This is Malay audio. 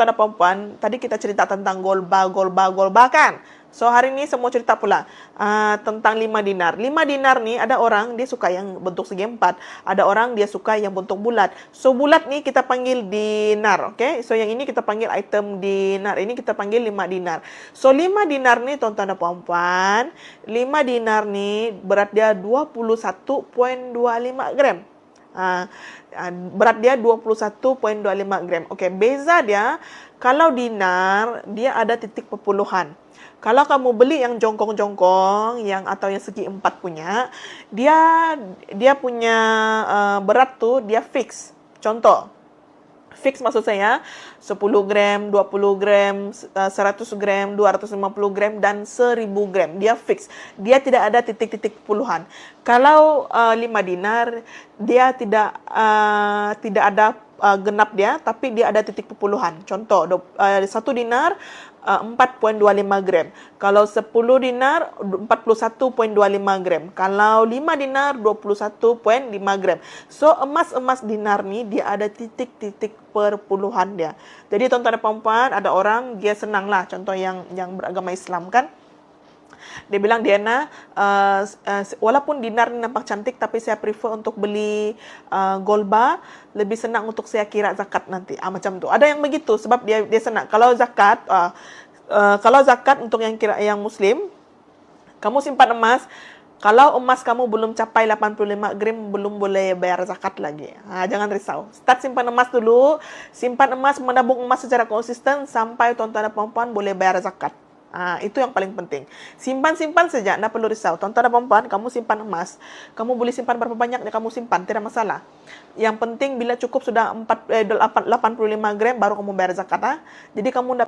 tuan-tuan dan puan-puan, tadi kita cerita tentang golba kan? So, hari ini saya mau cerita pula tentang 5 dinar. 5 dinar ni ada orang dia suka yang bentuk segi empat. Ada orang dia suka yang bentuk bulat. So, bulat ni kita panggil dinar. Okay? So, yang ini kita panggil item dinar. Ini kita panggil 5 dinar. So, 5 dinar ni tuan-tuan dan puan-puan. 5 dinar ni berat dia 21.25 gram. Berat dia 21.25 gram. Okey, beza dia kalau dinar dia ada titik perpuluhan. Kalau kamu beli yang jongkong-jongkong yang atau yang segi empat punya, dia punya berat tu dia fix. Contoh, fix maksud saya 10 gram, 20 gram, 100 gram, 250 gram dan 1000 gram. Dia fix. Dia tidak ada titik-titik puluhan. Kalau 5 dinar dia tidak ada genap dia, tapi dia ada titik perpuluhan. Contoh, 1 dinar 4.25 gram. Kalau 10 dinar 41.25 gram. Kalau 5 dinar 21.5 gram. So emas dinar ni dia ada titik-titik perpuluhan dia. Jadi tuan-tuan dan puan-puan, ada orang dia senang lah, contoh yang beragama Islam kan. Dia bilang, Diana, walaupun dinar ni nampak cantik, tapi saya prefer untuk beli golba, lebih senang untuk saya kira zakat nanti. Macam tu. Ada yang begitu sebab dia senang. Kalau zakat untuk yang Muslim, kamu simpan emas. Kalau emas kamu belum capai 85 gram, belum boleh bayar zakat lagi. Jangan risau. Start simpan emas dulu. Simpan emas, menabung emas secara konsisten sampai tuan-tuan dan puan-puan boleh bayar zakat. Itu yang paling penting. Simpan saja, tidak perlu risau. Tuan-tuan dan puan-puan, kamu simpan emas. Kamu boleh simpan berapa banyak yang kamu simpan, tidak masalah. Yang penting bila cukup sudah 85 gram, baru kamu bayar zakat. Jadi kamu